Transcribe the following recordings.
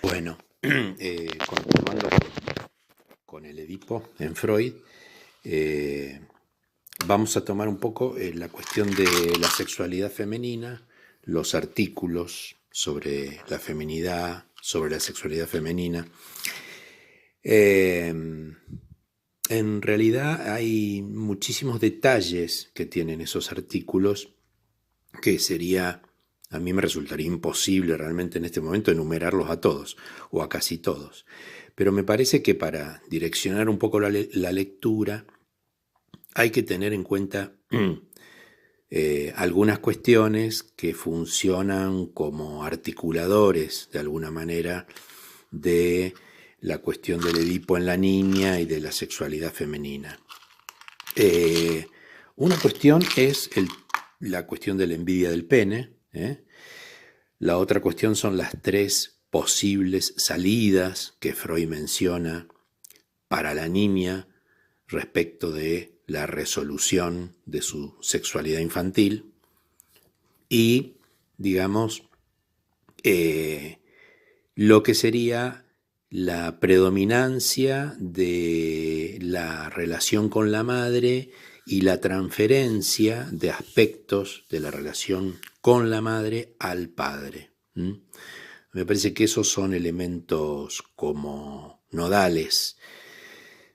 Bueno, continuando con el Edipo en Freud, eh, vamos a tomar un poco la cuestión de la sexualidad femenina, los artículos sobre la feminidad, sobre la sexualidad femenina. Eh, en realidad hay muchísimos detalles que tienen esos artículos que a mí me resultaría imposible realmente en este momento enumerarlos a todos o a casi todos. Pero me parece que para direccionar un poco la lectura hay que tener en cuenta algunas cuestiones que funcionan como articuladores de alguna manera de la cuestión del Edipo en la niña y de la sexualidad femenina. Una cuestión es la cuestión de la envidia del pene. La otra cuestión son las tres posibles salidas que Freud menciona para la niña respecto de la resolución de su sexualidad infantil y, digamos, lo que sería la predominancia de la relación con la madre y la transferencia de aspectos de la relación con la madre al padre. Me parece que esos son elementos como nodales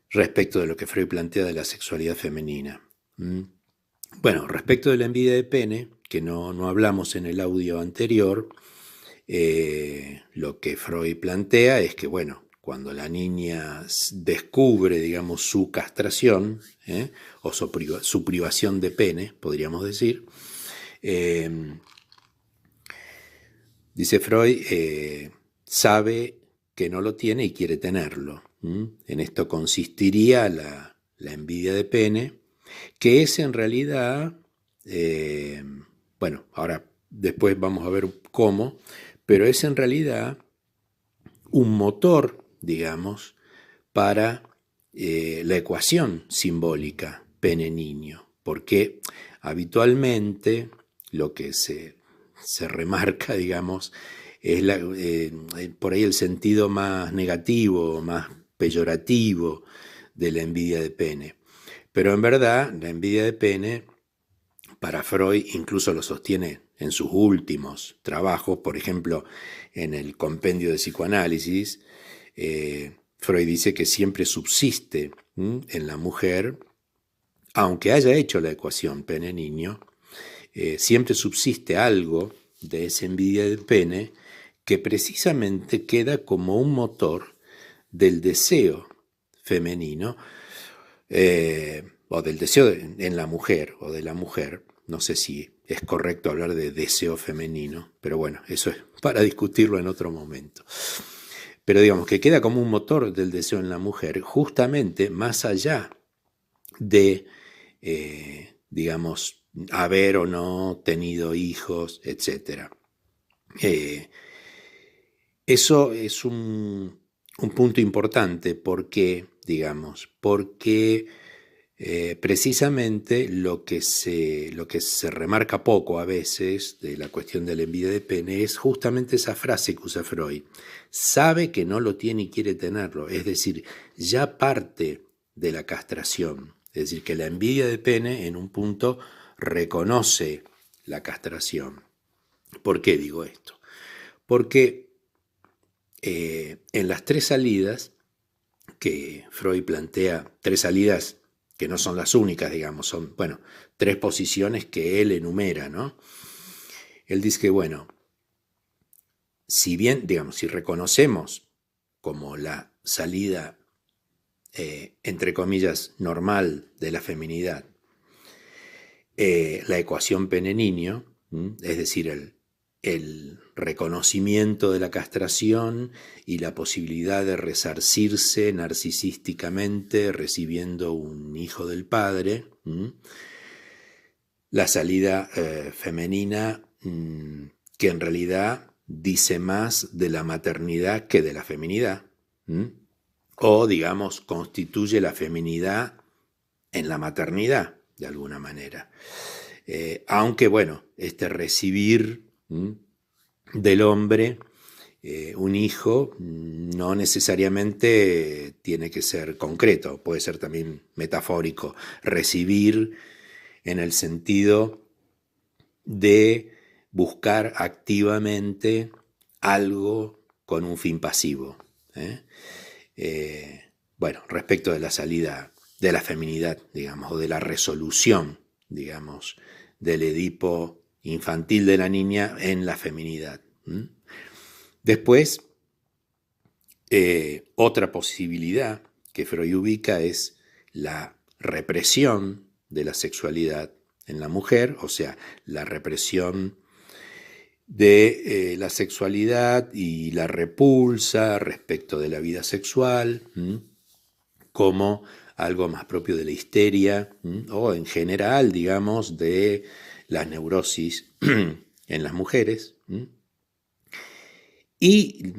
respecto de lo que Freud plantea de la sexualidad femenina. Bueno, respecto de la envidia de pene, que no hablamos en el audio anterior, lo que Freud plantea es que, bueno, cuando la niña descubre, digamos, su castración, o su privación de pene, podríamos decir, dice Freud, sabe que no lo tiene y quiere tenerlo. En esto consistiría la envidia de pene, que es en realidad, bueno, ahora después vamos a ver cómo, pero es en realidad un motor, digamos, para la ecuación simbólica pene-niño, porque habitualmente lo que se remarca, digamos, es por ahí el sentido más negativo, más peyorativo de la envidia de pene. Pero en verdad, la envidia de pene, para Freud, incluso lo sostiene en sus últimos trabajos, por ejemplo, en el Compendio de Psicoanálisis, Freud dice que siempre subsiste en la mujer, aunque haya hecho la ecuación pene-niño, siempre subsiste algo de esa envidia del pene que precisamente queda como un motor del deseo femenino, o del deseo en la mujer o de la mujer. No sé si es correcto hablar de deseo femenino, pero bueno, eso es para discutirlo en otro momento. Pero digamos que queda como un motor del deseo en la mujer, justamente más allá de, digamos, haber o no tenido hijos, etc. Eso es un punto importante porque, digamos, porque precisamente lo que se remarca poco a veces de la cuestión de la envidia de pene es justamente esa frase que usa Freud. Sabe que no lo tiene y quiere tenerlo, es decir, ya parte de la castración. Es decir, que la envidia de pene en un punto reconoce la castración. ¿Por qué digo esto? Porque en las tres salidas que Freud plantea, tres salidas que no son las únicas, digamos, son, bueno, tres posiciones que él enumera, ¿no? Él dice que, bueno, si bien, digamos, si reconocemos como la salida, entre comillas, normal de la feminidad, la ecuación pene-niño, es decir, el reconocimiento de la castración y la posibilidad de resarcirse narcisísticamente recibiendo un hijo del padre, la salida femenina, que en realidad dice más de la maternidad que de la feminidad, o digamos constituye la feminidad en la maternidad de alguna manera. Aunque bueno, este recibir del hombre Un hijo no necesariamente tiene que ser concreto, puede ser también metafórico, recibir en el sentido de buscar activamente algo con un fin pasivo. ¿eh? Bueno, respecto de la salida de la feminidad, digamos, o de la resolución, digamos, del Edipo infantil de la niña en la feminidad. Después, otra posibilidad que Freud ubica es la represión de la sexualidad en la mujer, o sea, la represión de la sexualidad y la repulsa respecto de la vida sexual, como algo más propio de la histeria, o en general, digamos, de las neurosis en las mujeres. Y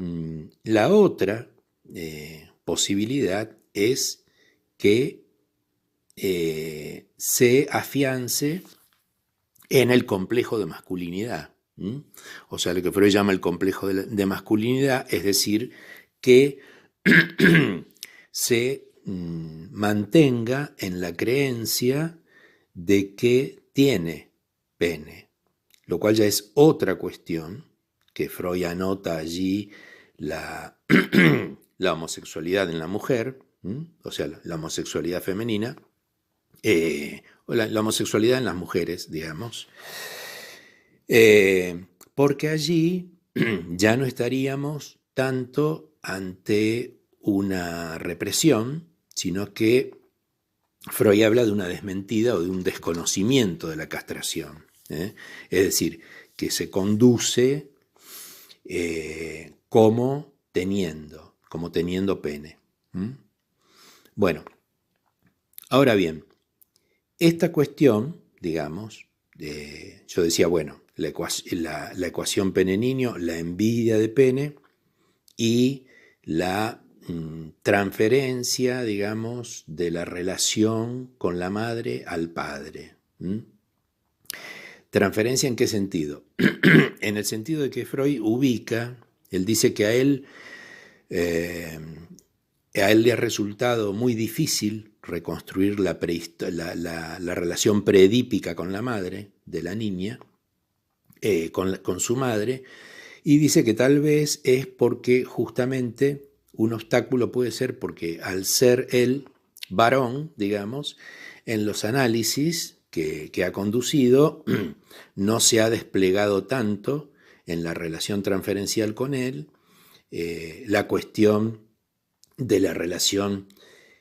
la otra posibilidad es que se afiance en el complejo de masculinidad. O sea, lo que Freud llama el complejo de masculinidad, es decir, que se mantenga en la creencia de que tiene pene, lo cual ya es otra cuestión, que Freud anota allí la homosexualidad en la mujer, o sea, la homosexualidad femenina, o la homosexualidad en las mujeres, digamos, porque allí ya no estaríamos tanto ante una represión, sino que Freud habla de una desmentida o de un desconocimiento de la castración. Es decir, que se conduce como teniendo pene. Bueno, ahora bien, esta cuestión, digamos, yo decía, bueno, la ecuación pene-niño, la envidia de pene y la transferencia, digamos, de la relación con la madre al padre. ¿Transferencia en qué sentido? En el sentido de que Freud ubica, él dice que a él le ha resultado muy difícil reconstruir la relación preedípica con la madre de la niña, con su madre, y dice que tal vez es porque justamente un obstáculo puede ser porque al ser él varón, digamos, en los análisis que ha conducido, no se ha desplegado tanto en la relación transferencial con él la cuestión de la relación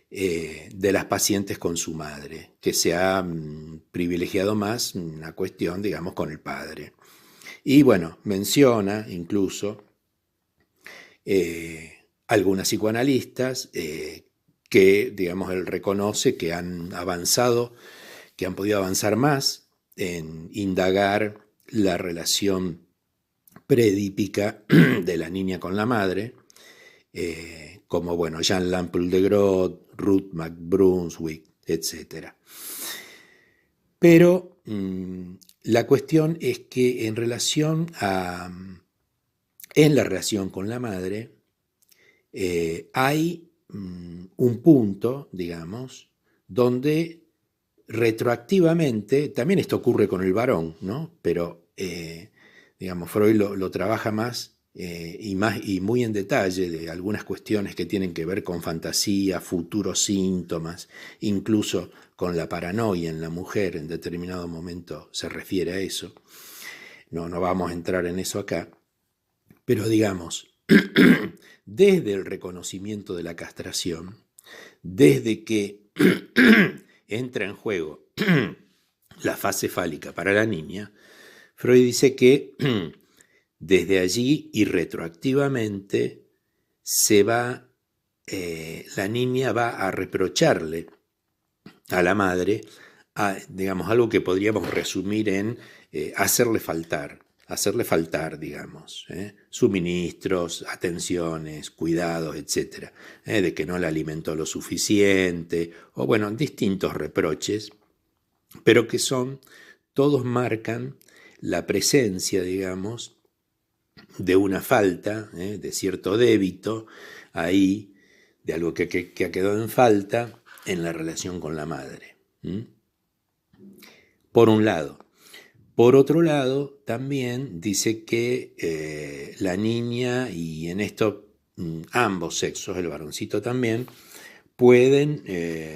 de las pacientes con su madre, que se ha privilegiado más una cuestión, digamos, con el padre. Y bueno, menciona incluso algunas psicoanalistas que, digamos, él reconoce que han avanzado, que han podido avanzar más en indagar la relación preedípica de la niña con la madre, como, bueno, Jean Lampoule de Groot, Ruth McBrunswick, etc. Pero la cuestión es que en la relación con la madre, hay un punto, digamos, donde retroactivamente, también esto ocurre con el varón, ¿no? Pero, digamos, Freud lo trabaja más y muy en detalle de algunas cuestiones que tienen que ver con fantasía, futuros síntomas, incluso con la paranoia en la mujer, en determinado momento se refiere a eso. No vamos a entrar en eso acá, pero digamos, desde el reconocimiento de la castración, desde que entra en juego la fase fálica para la niña, Freud dice que desde allí y retroactivamente la niña va a reprocharle a la madre, digamos, algo que podríamos resumir en hacerle faltar, digamos, suministros, atenciones, cuidados, etc., de que no la alimentó lo suficiente, o bueno, distintos reproches, pero que todos marcan la presencia, digamos, de una falta, de cierto débito ahí, de algo que ha quedado en falta en la relación con la madre. Por un lado. Por otro lado, también dice que la niña, y en esto ambos sexos, el varoncito también, pueden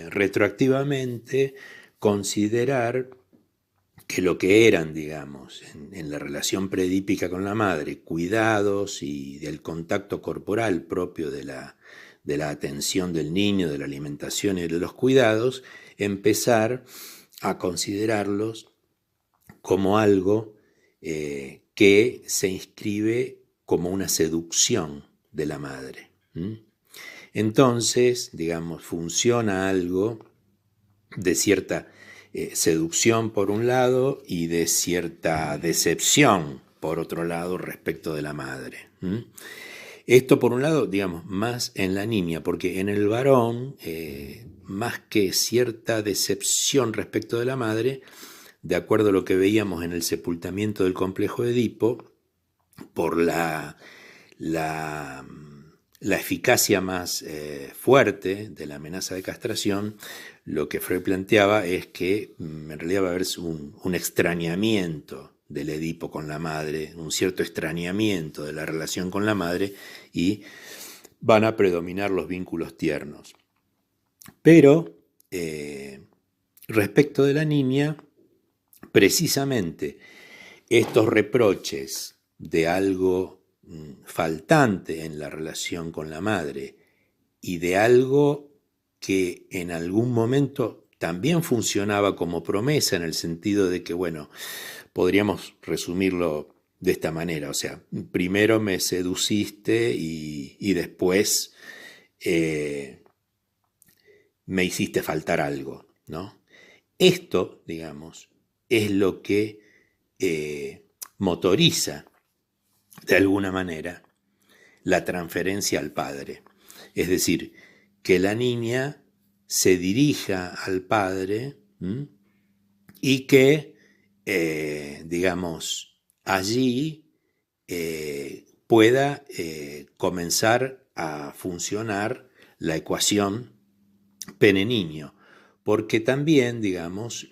retroactivamente considerar que lo que eran, digamos, en la relación predípica con la madre, cuidados y del contacto corporal propio de la atención del niño, de la alimentación y de los cuidados, empezar a considerarlos como algo que se inscribe como una seducción de la madre. Entonces, digamos, funciona algo de cierta seducción por un lado y de cierta decepción por otro lado respecto de la madre. Esto por un lado, digamos, más en la niña, porque en el varón, más que cierta decepción respecto de la madre, de acuerdo a lo que veíamos en el sepultamiento del complejo de Edipo, por la eficacia más fuerte de la amenaza de castración, lo que Freud planteaba es que en realidad va a haber un extrañamiento del Edipo con la madre, un cierto extrañamiento de la relación con la madre, y van a predominar los vínculos tiernos. Pero respecto de la niña, precisamente estos reproches de algo faltante en la relación con la madre y de algo que en algún momento también funcionaba como promesa, en el sentido de que, bueno, podríamos resumirlo de esta manera, o sea, primero me seduciste y después me hiciste faltar algo, ¿no? Esto, digamos, es lo que motoriza de alguna manera la transferencia al padre. Es decir, que la niña se dirija al padre y que, digamos, allí pueda comenzar a funcionar la ecuación pene-niño. Porque también, digamos,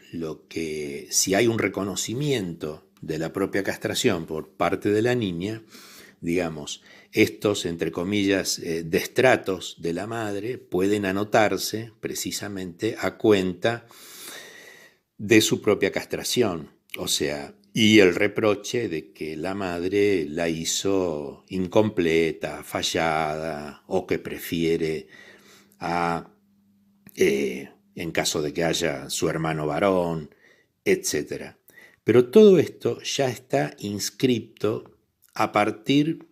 si hay un reconocimiento de la propia castración por parte de la niña, digamos, estos, entre comillas, destratos de la madre pueden anotarse precisamente a cuenta de su propia castración, o sea, y el reproche de que la madre la hizo incompleta, fallada, o que prefiere en caso de que haya su hermano varón, etc. Pero todo esto ya está inscripto a partir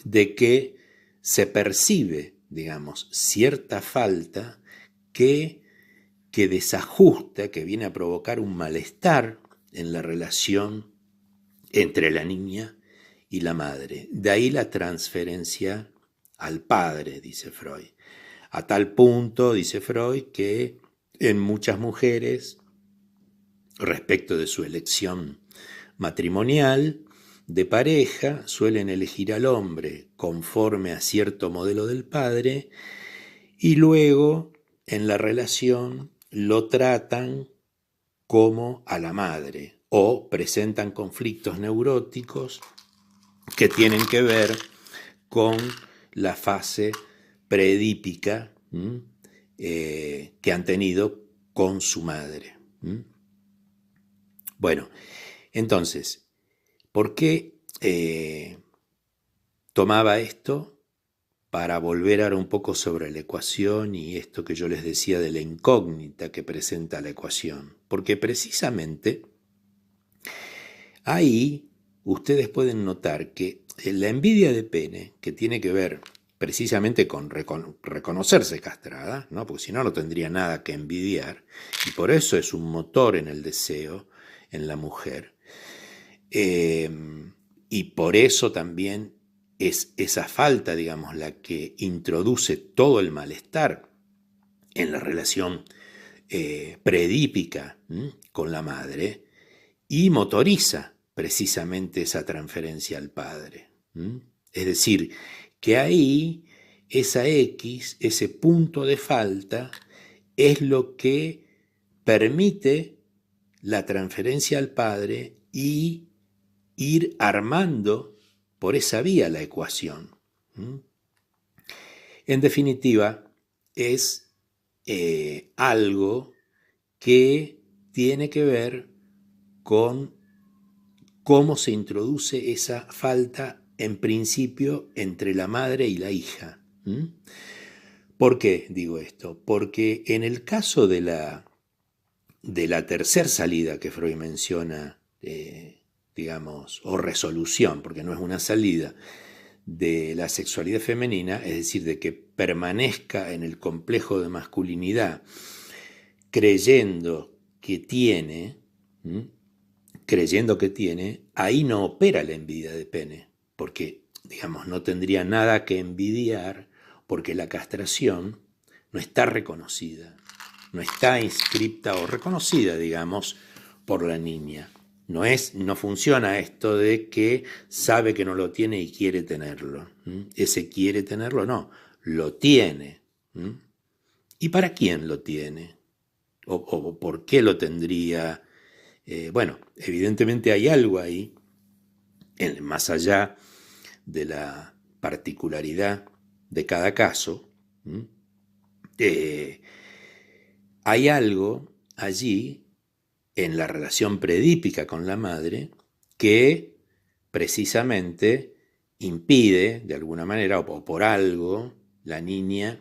de que se percibe, digamos, cierta falta que desajusta, que viene a provocar un malestar en la relación entre la niña y la madre. De ahí la transferencia al padre, dice Freud. A tal punto, dice Freud, que en muchas mujeres, respecto de su elección matrimonial, de pareja, suelen elegir al hombre conforme a cierto modelo del padre y luego en la relación lo tratan como a la madre o presentan conflictos neuróticos que tienen que ver con la fase preedípica que han tenido con su madre. Bueno, entonces, ¿por qué tomaba esto? Para volver ahora un poco sobre la ecuación y esto que yo les decía de la incógnita que presenta la ecuación. Porque precisamente ahí ustedes pueden notar que la envidia de pene, que tiene que ver precisamente con reconocerse castrada, ¿no? Porque si no, no tendría nada que envidiar, y por eso es un motor en el deseo en la mujer. Y por eso también es esa falta, digamos, la que introduce todo el malestar en la relación preedípica con la madre y motoriza precisamente esa transferencia al padre. Es decir, que ahí esa X, ese punto de falta, es lo que permite la transferencia al padre y ir armando por esa vía la ecuación. En definitiva, es algo que tiene que ver con cómo se introduce esa falta en principio entre la madre y la hija. ¿Por qué digo esto? Porque en el caso de la tercer salida que Freud menciona, digamos, o resolución, porque no es una salida, de la sexualidad femenina, es decir, de que permanezca en el complejo de masculinidad creyendo que tiene, ahí no opera la envidia de pene, porque, digamos, no tendría nada que envidiar, porque la castración no está reconocida, no está inscripta o reconocida, digamos, por la niña. No funciona esto de que sabe que no lo tiene y quiere tenerlo. Ese quiere tenerlo, no, lo tiene. ¿Y para quién lo tiene? ¿O por qué lo tendría? Bueno, evidentemente hay algo ahí, más allá de la particularidad de cada caso. Hay algo allí en la relación predípica con la madre que precisamente impide, de alguna manera, o por algo, la niña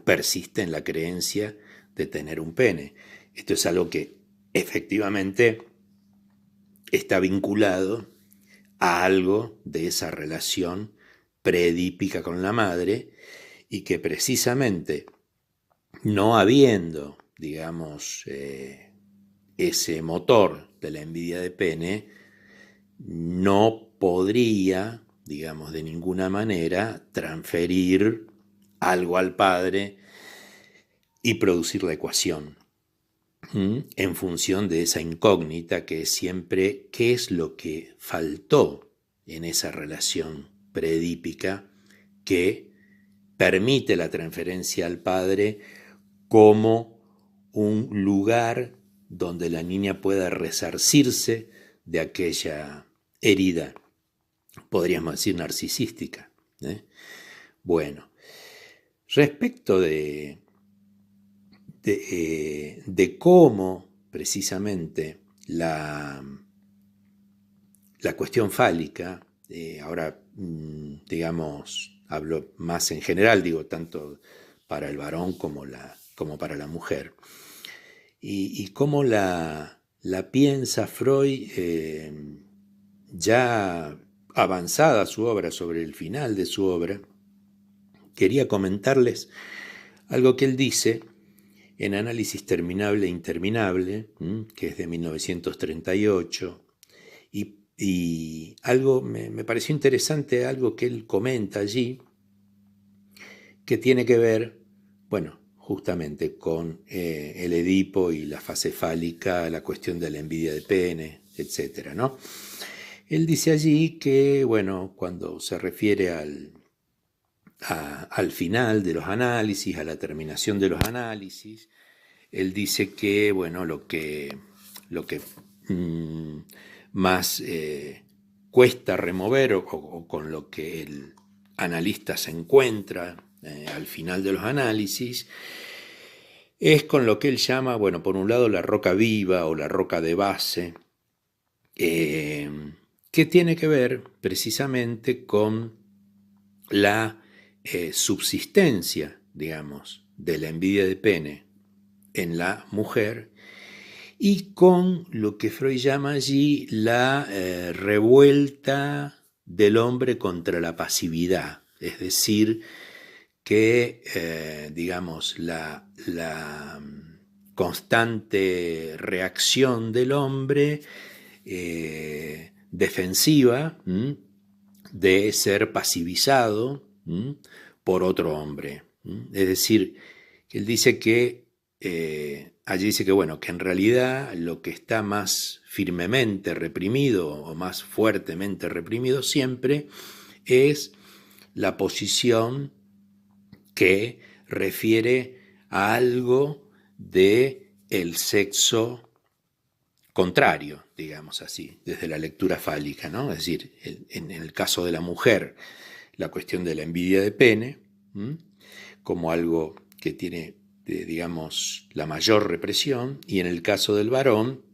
persiste en la creencia de tener un pene. Esto es algo que efectivamente está vinculado a algo de esa relación predípica con la madre y que precisamente no habiendo, digamos, ese motor de la envidia de pene, no podría, digamos, de ninguna manera transferir algo al padre y producir la ecuación en función de esa incógnita que es siempre qué es lo que faltó en esa relación predípica que permite la transferencia al padre como un lugar donde la niña pueda resarcirse de aquella herida, podríamos decir narcisística. Bueno, respecto de cómo precisamente la cuestión fálica, ahora digamos, hablo más en general, digo, tanto para el varón como para la mujer, y cómo la piensa Freud ya avanzada su obra, sobre el final de su obra. Quería comentarles algo que él dice en Análisis terminable e interminable, que es de 1938, y algo me pareció interesante, algo que él comenta allí, que tiene que ver, bueno, justamente con el Edipo y la fase fálica, la cuestión de la envidia de pene, etc., ¿no? Él dice allí que, bueno, cuando se refiere al final de los análisis, a la terminación de los análisis, él dice que, bueno, lo que más cuesta remover o con lo que el analista se encuentra al final de los análisis es con lo que él llama, bueno, por un lado la roca viva o la roca de base, que tiene que ver precisamente con la subsistencia, digamos, de la envidia de pene en la mujer y con lo que Freud llama allí la revuelta del hombre contra la pasividad, es decir, que, digamos, la constante reacción del hombre defensiva de ser pasivizado por otro hombre. Es decir, él dice que allí dice que, bueno, que en realidad lo que está más firmemente reprimido o más fuertemente reprimido siempre es la posición que refiere a algo de el sexo contrario, digamos así, desde la lectura fálica, ¿no? Es decir, en el caso de la mujer, la cuestión de la envidia de pene, como algo que tiene, digamos, la mayor represión, y en el caso del varón,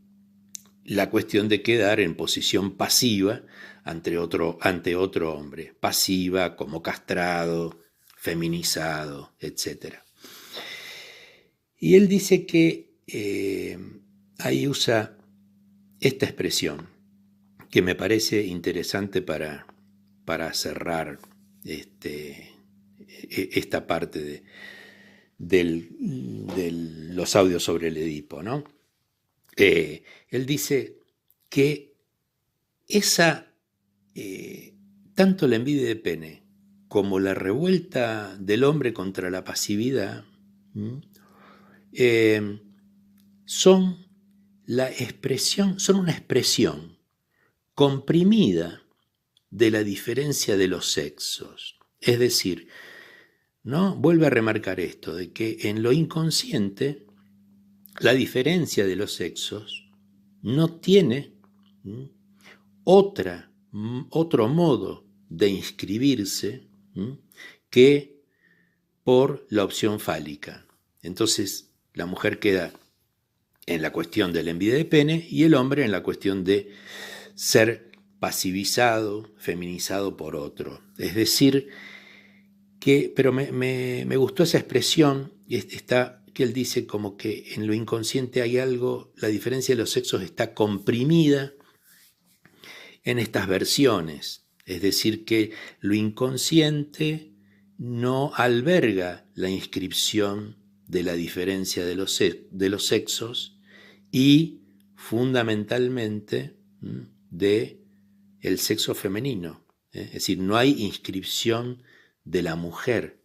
la cuestión de quedar en posición pasiva ante otro hombre, pasiva, como castrado, feminizado, etc. Y él dice que ahí usa esta expresión, que me parece interesante para cerrar esta parte de los audios sobre el Edipo, ¿no? Él dice que tanto la envidia de pene como la revuelta del hombre contra la pasividad son una expresión comprimida de la diferencia de los sexos. Es decir, ¿no? Vuelve a remarcar esto, de que en lo inconsciente la diferencia de los sexos no tiene otro modo de inscribirse que por la opción fálica. Entonces, la mujer queda en la cuestión de la envidia de pene y el hombre en la cuestión de ser pasivizado, feminizado por otro. Es decir, pero me gustó esa expresión, y está que él dice como que en lo inconsciente hay algo, la diferencia de los sexos está comprimida en estas versiones, es decir, que lo inconsciente no alberga la inscripción de la diferencia de los sexos y fundamentalmente de el sexo femenino, es decir, no hay inscripción de la mujer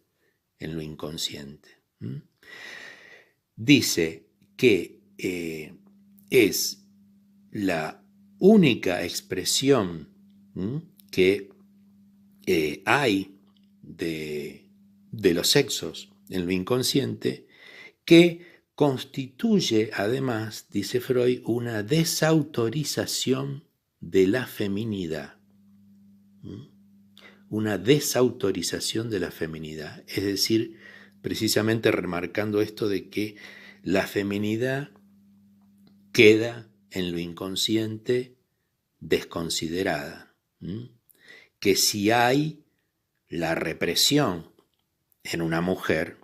en lo inconsciente. Dice que es la única expresión que hay de los sexos en lo inconsciente que constituye además, dice Freud, una desautorización de la feminidad. Una desautorización de la feminidad, es decir, precisamente remarcando esto de que la feminidad queda en lo inconsciente desconsiderada, que si hay la represión en una mujer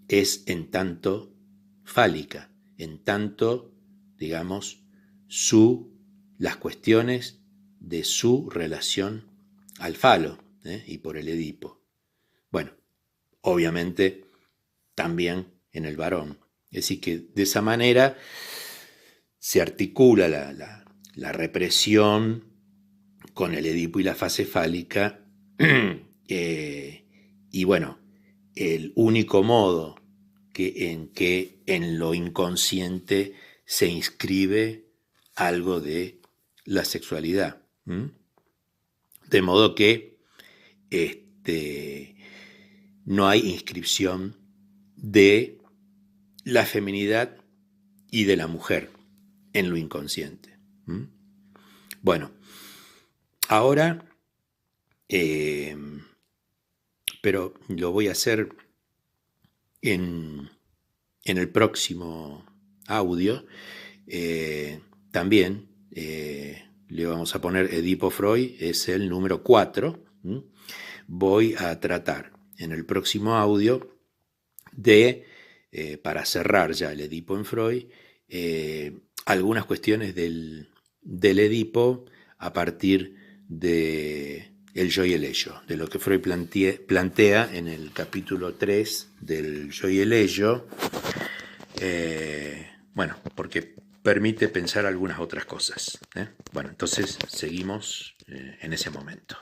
es en tanto fálica, en tanto, digamos, las cuestiones de su relación al falo y por el Edipo. Bueno, obviamente también en el varón. Es decir, que de esa manera se articula la represión con el Edipo y la fase fálica y bueno, el único modo en que en lo inconsciente se inscribe algo de la sexualidad. De modo que no hay inscripción de la feminidad y de la mujer en lo inconsciente. Bueno, ahora, pero lo voy a hacer en el próximo audio, también le vamos a poner Edipo Freud, es el número 4. Voy a tratar en el próximo audio para cerrar ya el Edipo en Freud, algunas cuestiones del Edipo a partir de el yo y el ello, de lo que Freud plantea en el capítulo 3 del yo y el ello, bueno, porque permite pensar algunas otras cosas. Bueno, entonces seguimos en ese momento.